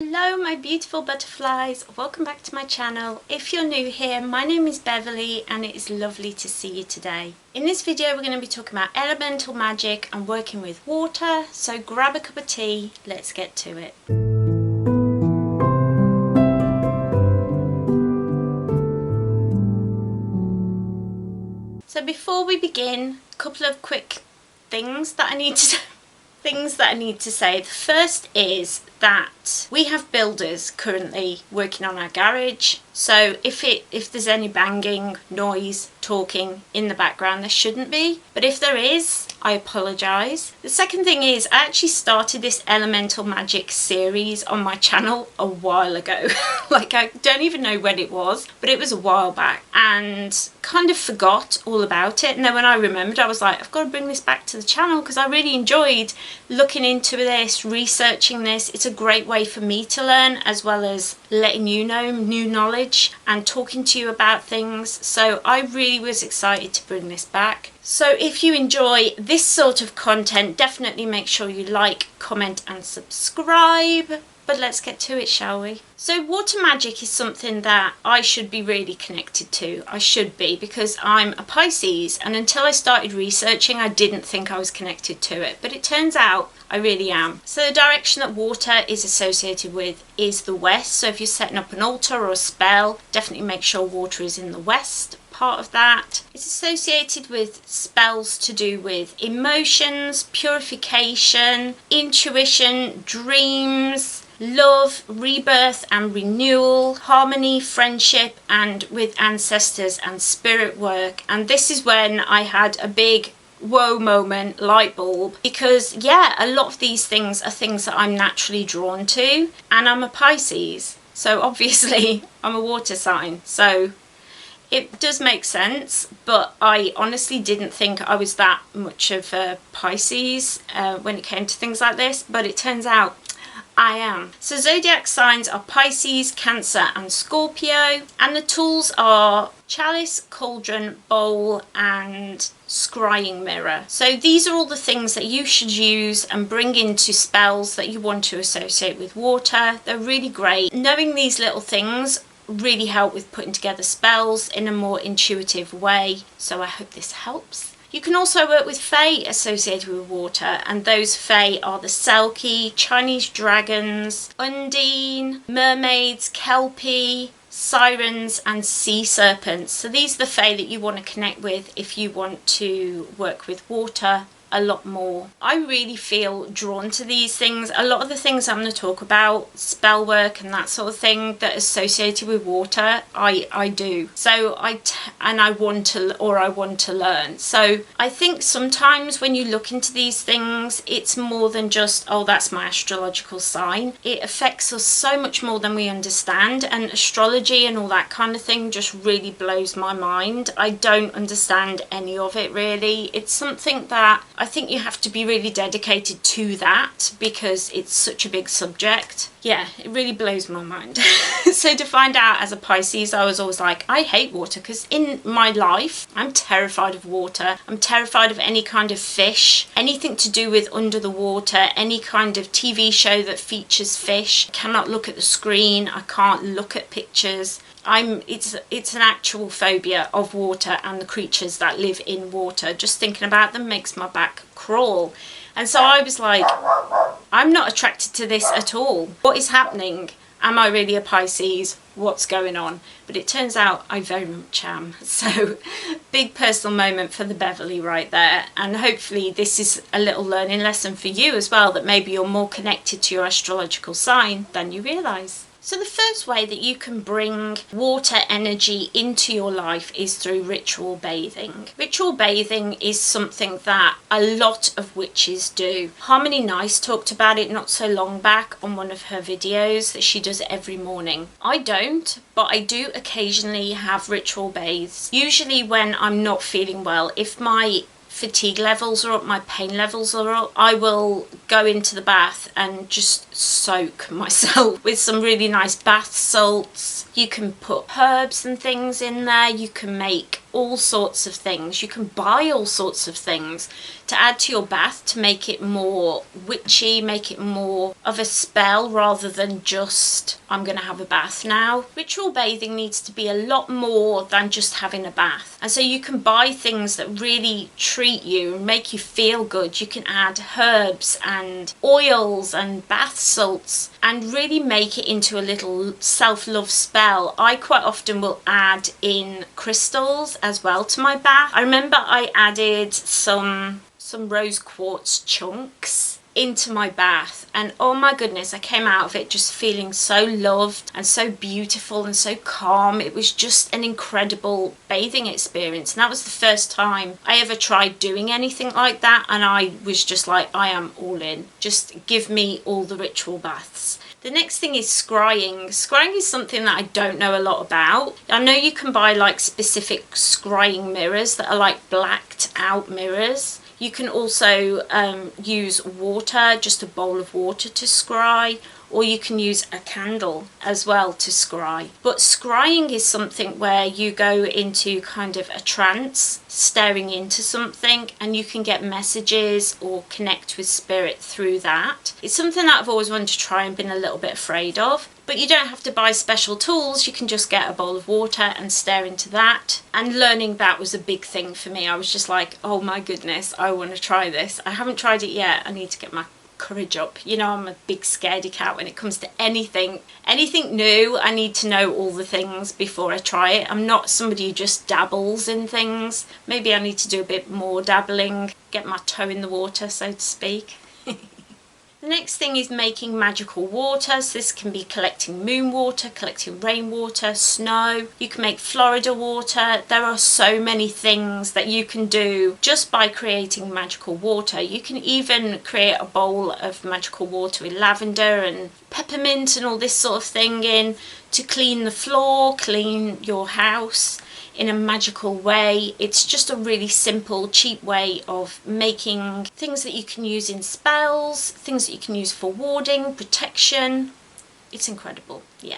Hello my beautiful butterflies, welcome back to my channel. If you're new here, my name is Beverly and it is lovely to see you today. In this video we're going to be talking about elemental magic and working with water, so grab a cup of tea, let's get to it. So before we begin, a couple of quick things that I need to say. The first is that we have builders currently working on our garage, so if there's any banging, noise, talking in the background, there shouldn't be, but if there is, I apologise. The second thing is I actually started this elemental magic series on my channel a while ago. Like, I don't even know when it was, but it was a while back, and kind of forgot all about it. And then when I remembered, I was like, I've got to bring this back to the channel because I really enjoyed looking into this, researching this. It's a great way for me to learn, as well as letting you know new knowledge and talking to you about things. So I really was excited to bring this back. So if you enjoy this sort of content, definitely make sure you like, comment and subscribe. But let's get to it, shall we? So water magic is something that I should be really connected to. I should be, because I'm a Pisces, and until I started researching I didn't think I was connected to it, but it turns out I really am. So the direction that water is associated with is the west, so if you're setting up an altar or a spell, definitely make sure water is in the west part of that. It's associated with spells to do with emotions, purification, intuition, dreams, love, rebirth and renewal, harmony, friendship, and with ancestors and spirit work. And this is when I had a big whoa moment, light bulb, because yeah, a lot of these things are things that I'm naturally drawn to, and I'm a Pisces, so obviously I'm a water sign, so it does make sense. But I honestly didn't think I was that much of a Pisces when it came to things like this, but it turns out I am. So zodiac signs are Pisces, Cancer and Scorpio, and the tools are chalice, cauldron, bowl and scrying mirror. So these are all the things that you should use and bring into spells that you want to associate with water. They're really great. Knowing these little things really help with putting together spells in a more intuitive way, so I hope this helps. You can also work with fae associated with water, and those fae are the Selkie, Chinese dragons, Undine, mermaids, Kelpie, sirens and sea serpents. So these are the fae that you want to connect with if you want to work with water a lot more. I really feel drawn to these things. A lot of the things I'm going to talk about, spell work and that sort of thing that are associated with water, I do. So I want to learn. So I think sometimes when you look into these things, it's more than just, oh, that's my astrological sign. It affects us so much more than we understand, and astrology and all that kind of thing just really blows my mind. I don't understand any of it really. It's something that I think you have to be really dedicated to that because it's such a big subject. Yeah, it really blows my mind. So to find out as a Pisces, I was always like, I hate water, because in my life I'm terrified of water. I'm terrified of any kind of fish, anything to do with under the water, any kind of TV show that features fish. I cannot look at the screen, I can't look at pictures. It's an actual phobia of water and the creatures that live in water. Just thinking about them makes my back crawl. And so I was like, I'm not attracted to this at all. What is happening? Am I really a Pisces? What's going on? But it turns out I very much am. So big personal moment for the Beverly right there. And hopefully this is a little learning lesson for you as well, that maybe you're more connected to your astrological sign than you realise. So the first way that you can bring water energy into your life is through ritual bathing. Ritual bathing is something that a lot of witches do. Harmony Nice talked about it not so long back on one of her videos that she does every morning. I don't, but I do occasionally have ritual baths. Usually when I'm not feeling well, if my fatigue levels are up, my pain levels are up, I will go into the bath and just soak myself with some really nice bath salts. You can put herbs and things in there. You can make all sorts of things. You can buy all sorts of things to add to your bath to make it more witchy, make it more of a spell rather than just, I'm going to have a bath now. Ritual bathing needs to be a lot more than just having a bath. And so you can buy things that really treat you and make you feel good. You can add herbs and oils and bath salts and really make it into a little self-love spell. I quite often will add in crystals as well to my bath. I remember I added some rose quartz chunks into my bath, and oh my goodness, I came out of it just feeling so loved and so beautiful and so calm. It was just an incredible bathing experience, and that was the first time I ever tried doing anything like that, and I was just like, I am all in. Just give me all the ritual baths. The next thing is scrying. Scrying is something that I don't know a lot about. I know you can buy like specific scrying mirrors that are like blacked out mirrors. You can also use water, just a bowl of water to scry, or you can use a candle as well to scry. But scrying is something where you go into kind of a trance, staring into something, and you can get messages or connect with spirit through that. It's something that I've always wanted to try and been a little bit afraid of. But you don't have to buy special tools, you can just get a bowl of water and stare into that. And learning that was a big thing for me. I was just like, oh my goodness, I want to try this. I haven't tried it yet, I need to get my courage up. You know, I'm a big scaredy cat when it comes to anything new. I need to know all the things before I try it. I'm not somebody who just dabbles in things. Maybe I need to do a bit more dabbling, get my toe in the water, so to speak. The next thing is making magical water. So this can be collecting moon water, collecting rainwater, snow. You can make Florida water. There are so many things that you can do just by creating magical water. You can even create a bowl of magical water with lavender and peppermint and all this sort of thing in to clean the floor, clean your house in a magical way. It's just a really simple, cheap way of making things that you can use in spells, things that you can use for warding, protection. It's incredible, yeah.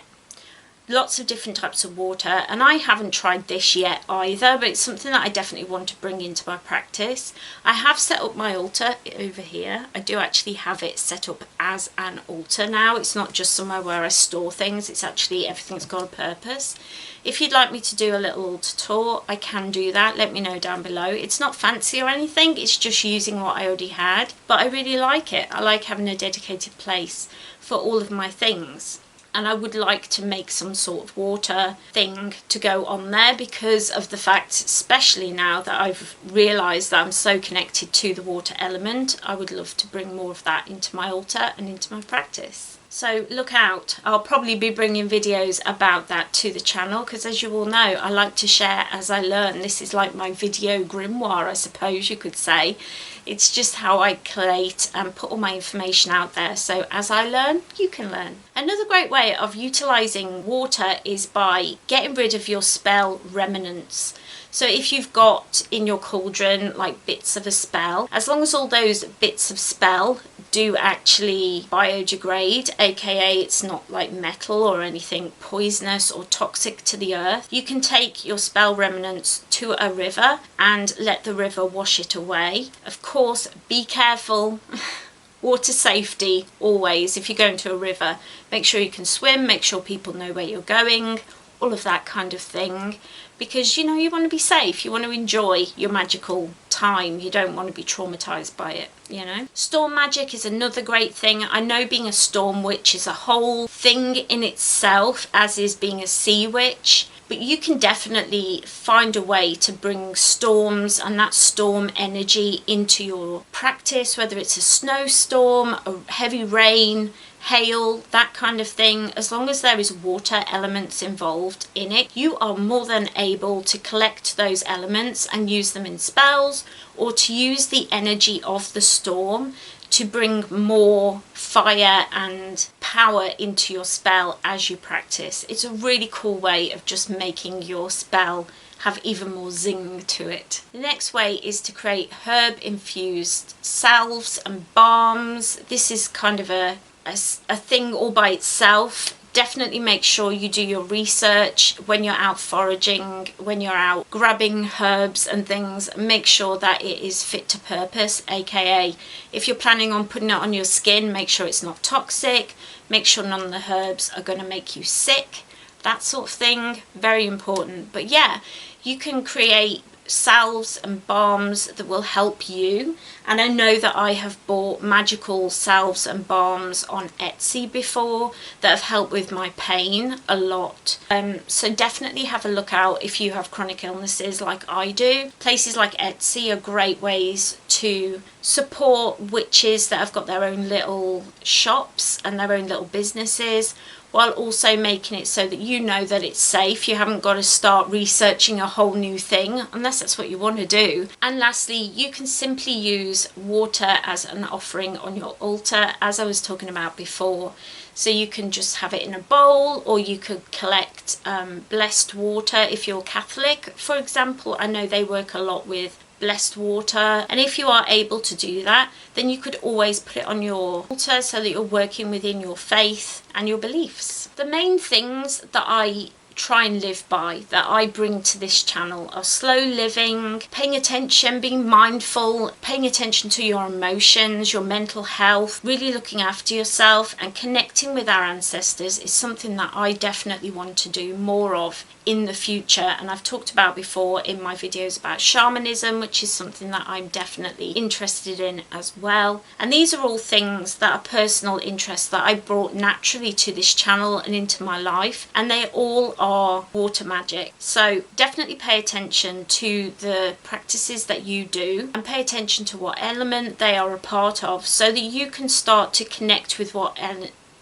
Lots of different types of water, and I haven't tried this yet either, but it's something that I definitely want to bring into my practice. I have set up my altar over here. I do actually have it set up as an altar now. It's not just somewhere where I store things, it's actually everything's got a purpose. If you'd like me to do a little altar tour, I can do that. Let me know down below. It's not fancy or anything, it's just using what I already had, but I really like it. I like having a dedicated place for all of my things. And I would like to make some sort of water thing to go on there because of the fact, especially now that I've realised that I'm so connected to the water element, I would love to bring more of that into my altar and into my practice. So look out, I'll probably be bringing videos about that to the channel because, as you all know, I like to share as I learn. This is like my video grimoire, I suppose you could say. It's just how I collate and put all my information out there, so as I learn, you can learn. Another great way of utilising water is by getting rid of your spell remnants. So if you've got in your cauldron like bits of a spell, as long as all those bits of spell do actually biodegrade, aka it's not like metal or anything poisonous or toxic to the earth, you can take your spell remnants to a river and let the river wash it away. Of course, be careful. Water safety always. If you go into a river, make sure you can swim, make sure people know where you're going, all of that kind of thing, because you know, you want to be safe, you want to enjoy your magical time, you don't want to be traumatized by it, you know. Storm magic is another great thing. I know being a storm witch is a whole thing in itself, as is being a sea witch, but you can definitely find a way to bring storms and that storm energy into your practice, whether it's a snowstorm, a heavy rain, hail, that kind of thing. As long as there is water elements involved in it, you are more than able to collect those elements and use them in spells, or to use the energy of the storm to bring more fire and power into your spell as you practice. It's a really cool way of just making your spell have even more zing to it. The next way is to create herb infused salves and balms. This is kind of a thing all by itself. definitely make sure you do your research when you're out foraging, when you're out grabbing herbs and things. Make sure that it is fit to purpose, aka if you're planning on putting it on your skin, make sure it's not toxic, make sure none of the herbs are going to make you sick, that sort of thing. Very important. But yeah, you can create salves and balms that will help you, and I know that I have bought magical salves and balms on Etsy before that have helped with my pain a lot. So definitely have a look out if you have chronic illnesses like I do. Places like Etsy are great ways to support witches that have got their own little shops and their own little businesses, while also making it so that you know that it's safe. You haven't got to start researching a whole new thing unless that's what you want to do. And lastly, you can simply use water as an offering on your altar, as I was talking about before. So you can just have it in a bowl, or you could collect blessed water if you're Catholic, for example. I know they work a lot with blessed water, and if you are able to do that, then you could always put it on your altar so that you're working within your faith and your beliefs. The main things that I try and live by, that I bring to this channel, are slow living, paying attention, being mindful, paying attention to your emotions, your mental health, really looking after yourself, and connecting with our ancestors is something that I definitely want to do more of in the future. And I've talked about before in my videos about shamanism, which is something that I'm definitely interested in as well. And these are all things that are personal interests that I brought naturally to this channel and into my life, and they all are water magic. So definitely pay attention to the practices that you do, and pay attention to what element they are a part of, so that you can start to connect with what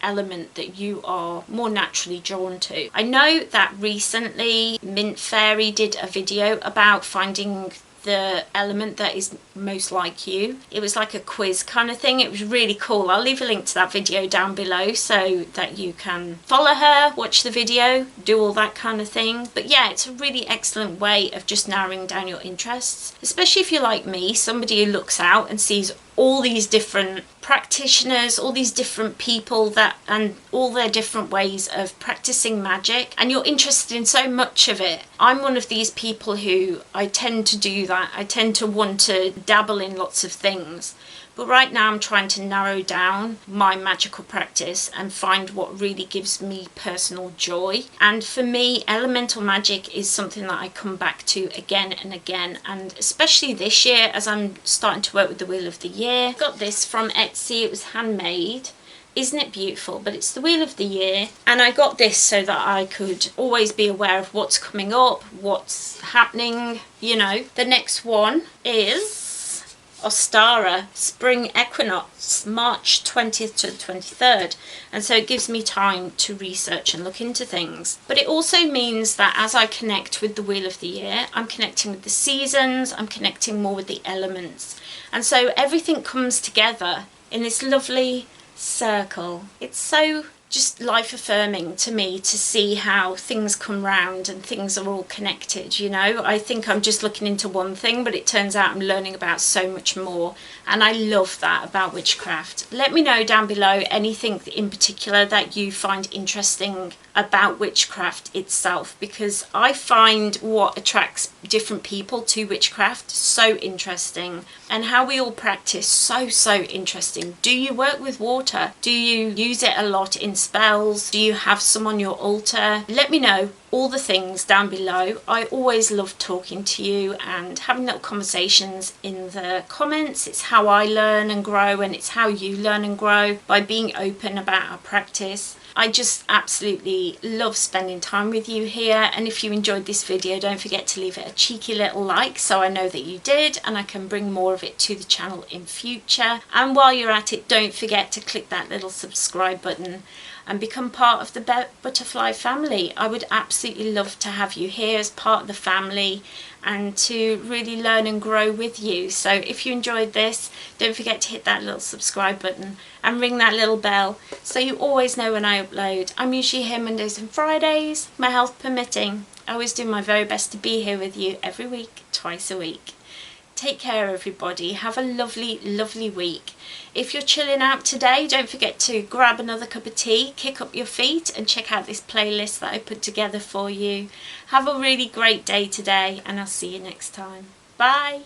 element that you are more naturally drawn to. I know that recently Mint Fairy did a video about finding the element that is most like you. It was like a quiz kind of thing. It was really cool. I'll leave a link to that video down below so that you can follow her, watch the video, do all that kind of thing. But yeah, it's a really excellent way of just narrowing down your interests, especially if you're like me, somebody who looks out and sees all these different practitioners, all these different people that, and all their different ways of practicing magic, and you're interested in so much of it. I'm one of these people who I tend to do that. I tend to want to dabble in lots of things. But right now I'm trying to narrow down my magical practice and find what really gives me personal joy. And for me, elemental magic is something that I come back to again and again. And especially this year, as I'm starting to work with the Wheel of the Year. I got this from Etsy. It was handmade. Isn't it beautiful? But it's the Wheel of the Year. And I got this so that I could always be aware of what's coming up, what's happening, you know. The next one is Ostara Spring Equinox, March 20th to the 23rd, and so it gives me time to research and look into things. But it also means that as I connect with the Wheel of the Year, I'm connecting with the seasons, I'm connecting more with the elements, and so everything comes together in this lovely circle. It's so just life affirming to me to see how things come round and things are all connected, you know. I think I'm just looking into one thing, but it turns out I'm learning about so much more, and I love that about witchcraft. Let me know down below anything in particular that you find interesting about witchcraft itself, because I find what attracts different people to witchcraft so interesting, and how we all practice so interesting. Do you work with water? Do you use it a lot in spells? Do you have some on your altar? Let me know all the things down below. I always love talking to you and having little conversations in the comments. It's how I learn and grow, and it's how you learn and grow, by being open about our practice. I just absolutely love spending time with you here, and if you enjoyed this video, don't forget to leave it a cheeky little like so I know that you did, and I can bring more of it to the channel in future. And while you're at it, don't forget to click that little subscribe button and become part of the Butterfly family. I would absolutely love to have you here as part of the family and to really learn and grow with you. So if you enjoyed this, don't forget to hit that little subscribe button and ring that little bell so you always know when I upload. I'm usually here Mondays and Fridays, my health permitting. I always do my very best to be here with you every week, twice a week. Take care, everybody. Have a lovely, lovely week. If you're chilling out today, don't forget to grab another cup of tea, kick up your feet and check out this playlist that I put together for you. Have a really great day today, and I'll see you next time. Bye.